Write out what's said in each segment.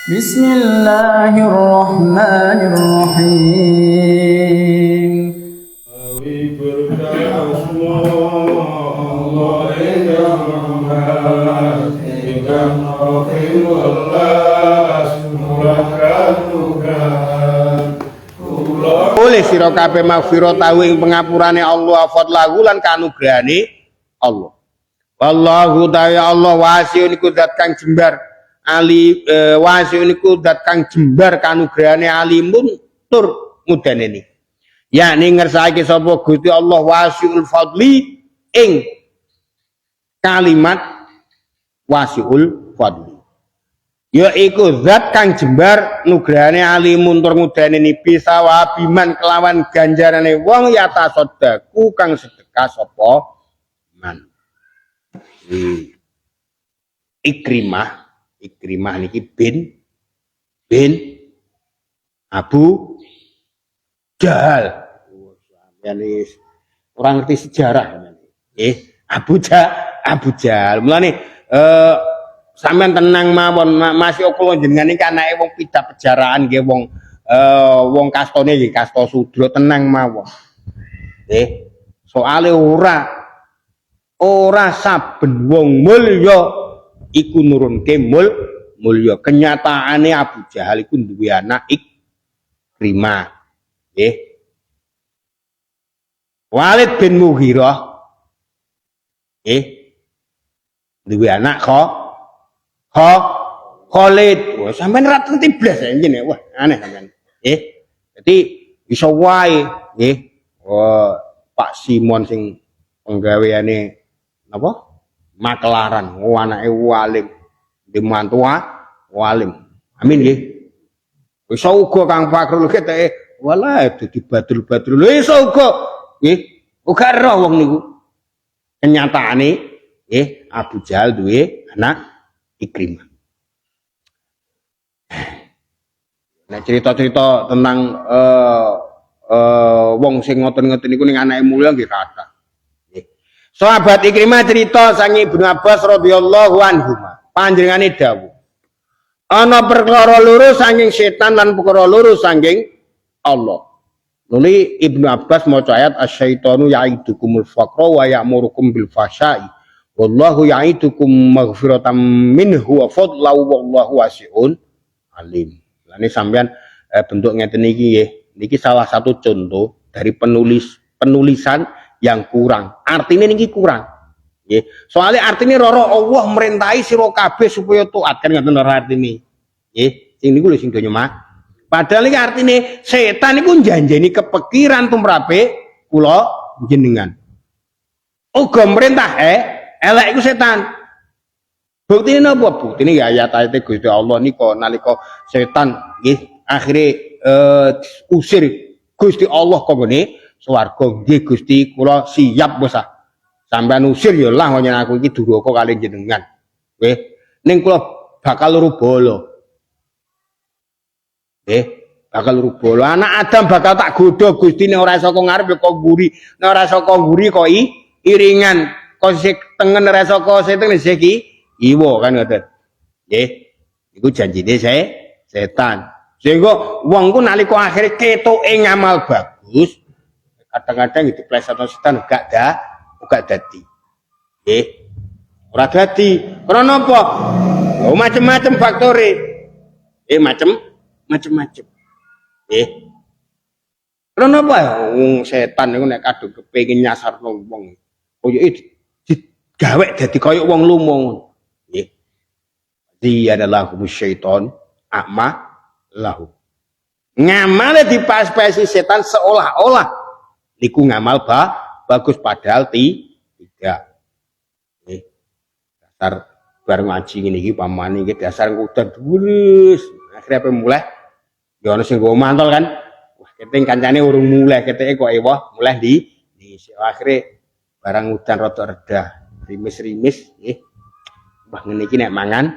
Bismillahirrahmanirrahim. Oleh sira kabeh maghfirah tahu ing pengapurane Allah fadlahu lan kanugrahane Allah. Wallahu ta'ala Allah wasiun iku zat kang jembar ali wasiun iku zat kang jembar kanugrahane alimun tur mudanene. Yakni ngersake sapa Gusti Allah wasiul fadli ing kalimat wasiul fadli. Ya iku zat kang jembar nugrahane alimun tur mudanene bisa wabiman kelawan ganjarane wong yata sodaku kang sedekah sapa man. Ikrimah niki bin Abu Jahal. Yani orang ngerti sejarah. Abu Jahal. Mulane sampean tenang mawon masih kula jenengan iki anake wong pidah pejarahan nggih wong kastone nggih kasta Sudra tenang mawon. Soale ora saben wong mulya iku nurunke mulya. Kenyataane Abu Jahal iku duwe anak Ikrimah. Nggih. Walid bin Mughirah duwe anak Khalid. Wah, sampean ra ngerti blas jenenge. Wah, aneh sampean. Dadi iso wae nggih. Pak Simon sing penggaweane apa? Maklaran, anake Walim. Di mantu Walim. Amin nggih. Iso uga Kang Fakrul keteke walah dadi badul-badul. Lho iso uga nggih. Uga roh wong niku. Kenyataane Abu Jahal duwe anak Ikrimah. Nah cerita-cerita tentang wong sing ngoten-ngoten niku ning anake mulya nggih kathah. Sahabat Ikrimah cerita sangi Ibnu Abbas radhiyallahu anhu. Panjenengane dawuh. Ana perkara loro saking setan lan perkara loro saking Allah. Nuli Ibnu Abbas maca ayat asyaitanu ya'idukumul faqra wa ya'murukum bil fahsya'i. Wallahu ya'idukum maghfiratan minhu wa fadlahu wallahu wasi'un alim. Lane sampean bentuk ngeten iki nggih. Niki salah satu contoh dari penulisan yang kurang. Artinya niki kurang. Nggih. Soalnya artinya roro Allah merintahi sira kabeh supaya taat kan ngoten ora artine. Nggih. Sing niku lho sing donya mah. Padahal iki artine setan iku njanjeni kepikiran tumrape kula jenengan. Uga merintah elek iku setan. Buktine napa? Buktine ya ayat-ayat Gusti Allah nika nalika setan nggih akhire usir Gusti Allah kok ngene swarga nggih Gusti kula siap bos ah. Sampeyan usir ya lah nyen aku iki duraka kali jenengan. Nggih. Ning kula bakal rubala. Bakal rubala. Anak Adam bakal tak godho Gusti nek ora saka ngarep ya kok mburi. Nek ora saka mburi kok iringan. Kok sik tengen ora saka seteng sik iwo kan ngoten. Nggih. Iku janjine setan. Sehingga wong ku nalika akhire ketoke ngamal bagus, kadang-kadang itu plesetan setan gak dadi. Nggih. Ora dadi. Karena apa? Oh macam-macam faktore. Macam-macam. Nggih. Karena apa? Wong setan niku nek kadung kepengin nyasarno wong, koyoke digawe dadi koyo wong lumung. Nggih. Ziyadallahu syaiton a'ma lahu. Ngamale dipas-pasi setan seolah-olah niku ngamal bagus padahal tidak. Dasar bareng ngaji ngene iki pamane iki dasar udan dhuwur. Akhire mulai ya ana sing nggo mantol kan. Wah, keting kancane urung mulai keteke kok ewah mulai di akhire barang udan rada reda, rimis-rimis nggih. Wah ngene iki nek mangan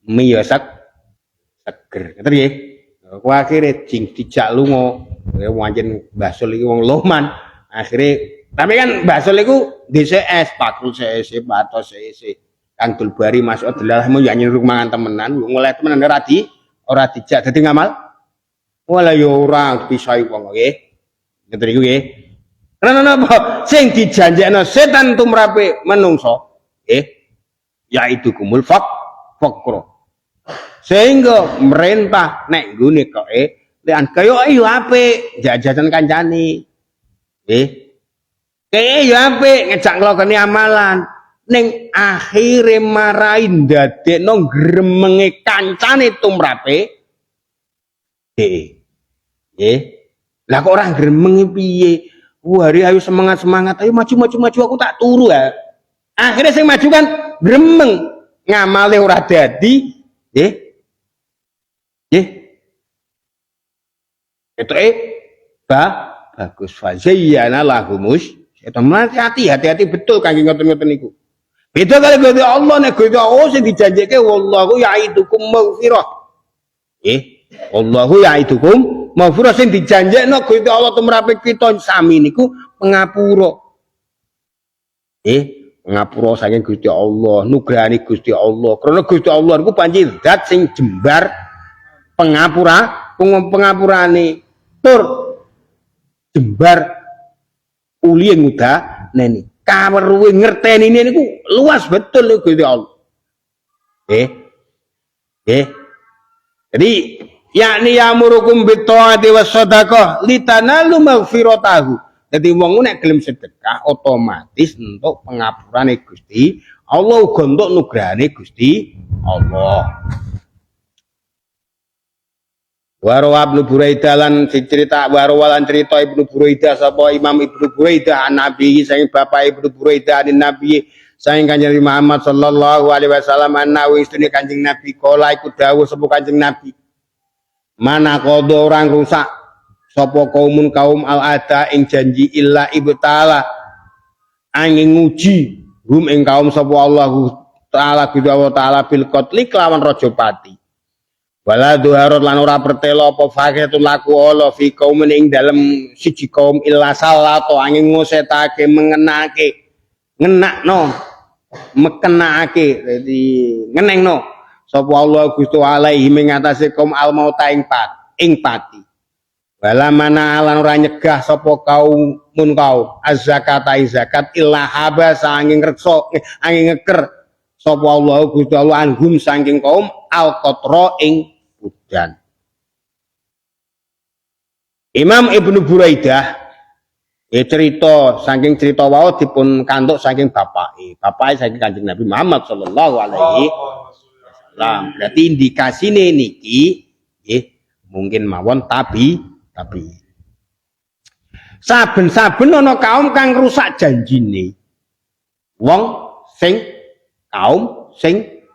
mie ya seger. Ngoten nggih. Ku akhire jing dijak lunga. Wancen Mbah Sul iki wong Loman. Akhire tapi kan Mbah Sul iku DCS, Patrul CC, Patos CC. Kang Dulbari Mas Abdullah mau ya nyuruh mangan temenan, mulai temenan ora ora dijak dadi ngamal. Wala yo ora bisa wong nggih. Ngeten niku nggih. Karena napa? Sing dijanjekno setan tumrape menungso, nggih, yaitu kumul fakro. Sehingga merintah nek nggone koke lian kaya yo apik jajanan kancane. Nggih. Kaya yo apik ngejak nglakoni amalan. Ning akhire marai ndadekno gremenge kancane tumrape. Nggih. Lah kok ora gremeng piye? Hari ayo semangat, ayo maju aku tak turu ya. Akhirnya sing maju kan gremeng, ngamale ora dadi, nggih. Nggih. Ketoke bagus fazayyana lahumus. Hati-hati betul kangge ngoten-ngoten niku. Beda kali Gusti Allah nek Gusti Allah sing dijanjike wallahu yaidukum maghfirah. Nggih. Wallahu yaidukum maghfirah sing dijanjekno Gusti Allah tumrape kita sami niku pengapura. Pengapura saking Gusti Allah, nugrahane Gusti Allah. Karena Gusti Allah niku panci zat sing jembar pengapurane tur jembar uli muda neni. Kaweruhe ngerteni niku luas betul lho Gusti Allah. Jadi yakni yamurukum bitta'ati was shadaqah litanalu maghfiratahu. Dadi wong nek gelem sedekah otomatis entuk pengapurane Gusti Allah uga entuk nugrahane Gusti Allah. Warwa Ibnu Buraidah lan cerita warwalan cerita Ibnu Buraidah sapa Imam Ibnu Buraidah an Nabi saking bapak Ibnu Buraidah an Nabi saking Kanjeng Muhammad sallallahu alaihi wasallam ana istune Kanjeng Nabi kala iku dawuh sapa Kanjeng Nabi. Mana kodo orang rusak sapa kaum al-ada ing janji illa ibtala angin nguji ing kaum sapa Allah taala Gusti Allah taala bil qatli kelawan raja pati wala duharut lan ora pertelo apa faqiatul laku ala fi kaum ing dalem siji kaum illa salato angin ngusetake ngenakno mekenake dadi ngenengno sapa Allah Gusti alaihi mengatasi kaum al-mauta ing pati. Wala mana lan ora nyegah sapa kaum az-zakata zakat illa haba sanging reksa angin ngeker sapa Allah Gusti Allah anhum saking kaum al-qatra ing udan. Imam Ibnu Buraidah cerita saking cerita wau dipun kantuk saking bapake saking Kanjeng Nabi Muhammad sallallahu alaihi wasallam. Berarti indikasine niki nggih mungkin mawon tapi saben-saben ana kaum kang rusak janjine. Wong kaum sing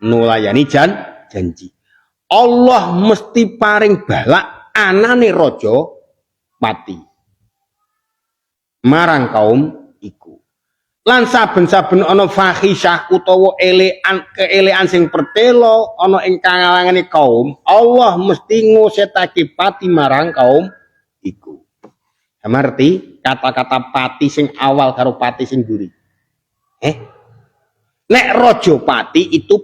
nulayani janji. Allah mesti paring balak anane raja mati marang kaum iku. Lan saben-saben ana fahisyah utawa keelekan sing pertelo ana ing kalangane kaum, Allah mesti ngusetake pati marang kaum iku. Ngerti kata-kata pati sing awal karo pati sing mburi. Nek raja pati itu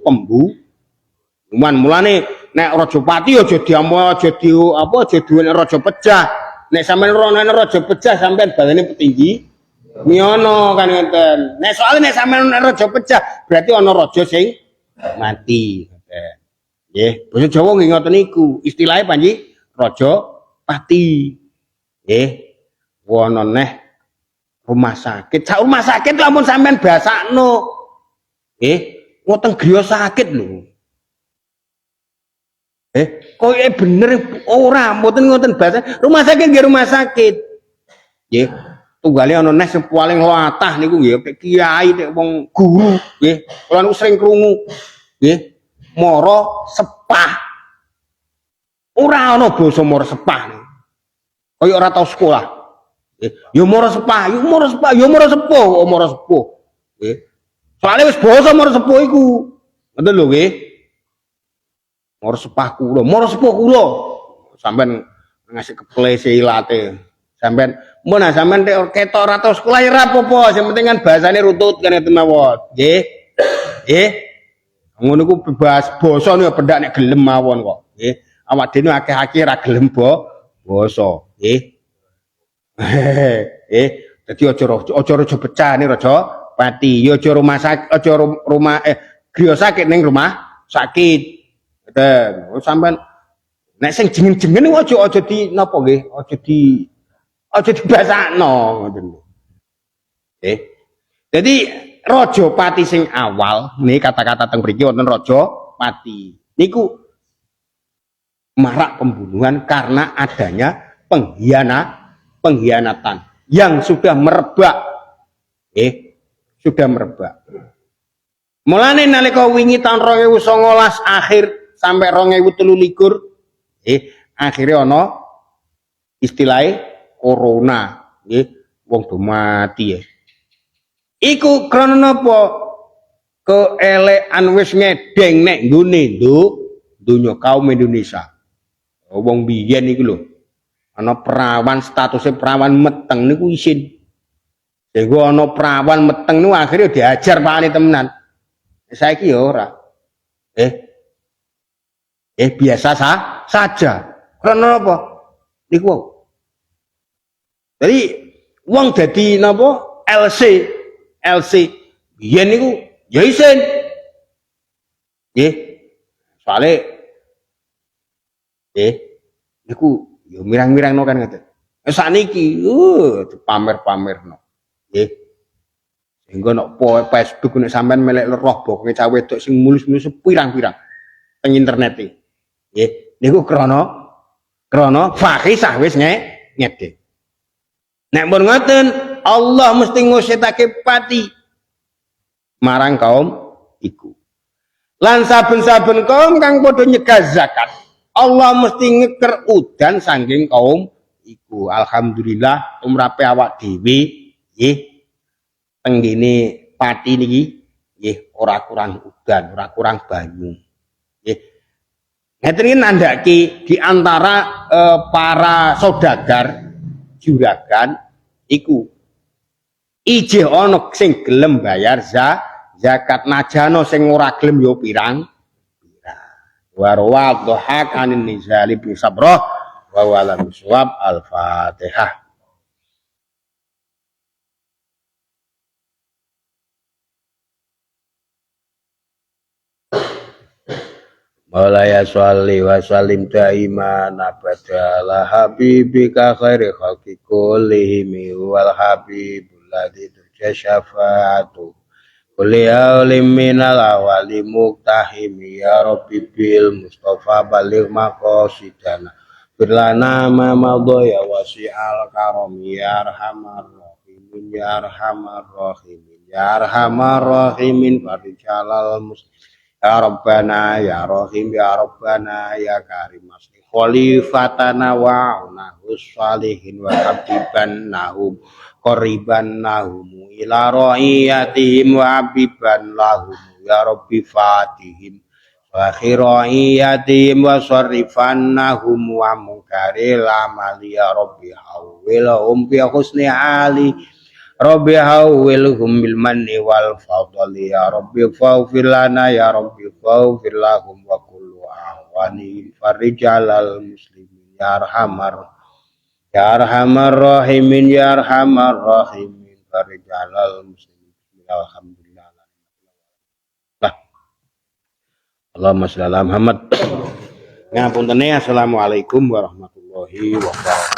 mulane nek raja pati aja duwe raja pecah. Nek sampean rono raja pecah sampean balane petinggi miono kan ngeten. Nek soalnya nek sampean raja pecah berarti ana raja sing mati. Nggih, basa Jawa nggih ngoten niku. Istilahnya panji raja pati. Nggih. Wono neh rumah sakit. Sak rumah sakit lamun sampean basakno. Nggih, ngoten griya sakit lho. Kowe bener ora mboten ngoten bahasa. Rumah sakit nggih rumah sakit. Nggih. Tunggale ana nes sing paling latah niku nggih kiai nek wong guru nggih. Kula niku sering krungu nggih mara sepah. Ora ana basa mara sepah niku. Kaya ora tau sekolah. Nggih. Ya mara sepah, mara sepuh. Nggih. Soale wis basa mara sepuh iku. Ngoten lho nggih. Mara sepuh kula. Sampeyan ngasih keplese ilate. Sampeyan mun sampeyan ketok ora tau sekolah ya ora apa-apa, sing penting kan bahasane rutut kan itu mawon. Nggih. Nggih. Ngono ku bebas basa niku pendak nek gelem mawon kok. nggih. Awak dhewe akeh-akeh ra gelem basa, nggih. Dadi aja pecah nih raja pati. Ya aja rumah sakit, aja rumah griya sakit ning rumah sakit. Ngoten. Sampeyan nek sing jengen-jengen aja di napa nggih, aja dibasakno ngoten. Nggih. Jadi raja pati sing awal, nih kata-kata teng mriki wonten raja pati. Niku marak pembunuhan karena adanya pengkhianatan yang sudah merebak. Sudah merebak. Mulane nalika wingi tahun 2019 akhir sampai 2023 akhirnya ana istilahnya corona, wong do mati ya. Iku krana napa? Keelekan wis ngedeng nek nggone donya kaum Indonesia. Wong biyen iku lho. Ana perawan statusnya perawan meteng niku isin. Sehingga ana perawan meteng niku akhirnya diajar pakane temenan. Saiki ya ora. Biasa saja. Krana apa? Niku. Jadi wong dadi napa? LC biyen niku ya isin. Nggih. Soale niku ya mirang-mirangno kan ngoten. Sakniki pamer-pamerno. Nggih. Sehingga nek Facebook nek sampean melek roh bokonge cah wedok sing mulus-mulus pirang-pirang teng internet iki. Nggih. Niku krana fakhisah wis ngedek. Nek pun ngoten, Allah mesti ngusitake pati marang kaum iku. Lan saben-saben kaum kang padha nyegah zakat, Allah mesti ngeker udan saking kaum iku. Alhamdulillah umrape awak dhewe nggih teng ngene pati niki nggih ora kurang udan, ora kurang banyu. Nggih. Ngeten iki nandhake di antara para saudagar juragan iku ijih ana sing gelem bayar zakat najano sing ora gelem yo pirang warwa dhahak anin nizali bi sabrah wa walam suwab al-fatihah. Maulaya sholli wa sallim daiman abada ala habibika khairi khalqi kullihim wal habibul ladzi turja syafaatu kulli aulim minal awali muktahim ya rabbi bil mustafa baligh maqasidana birlana ma madaya wasi'al karam ya arhamar rahimin ya arhamar rahimin ya arhamar rahimin farijalal muslim ya Rabbana ya Rahim ya Rabbana ya Karim asli khalifatana wa unahus salihin wa habiban nahum qoriban nahum ila ra'iyatihim wa habiban lahum ya Rabbi fatihim wa khira'iyatihim wa sarrifan nahum wa munkaril amali ya Rabbi hawilahum bi husni ali Rabbi hawilhum bil manni wal fadli ya Rabbi faghfir lana ya Rabbi faghfir lahum wa kullu ahwani farijalal muslimin ya arhamar rahimin ya arhamar rahimin farijalal muslimin alhamdulillah. Allahumma shalli ala Muhammad. Ngapunten assalamualaikum warahmatullahi wabarakatuh.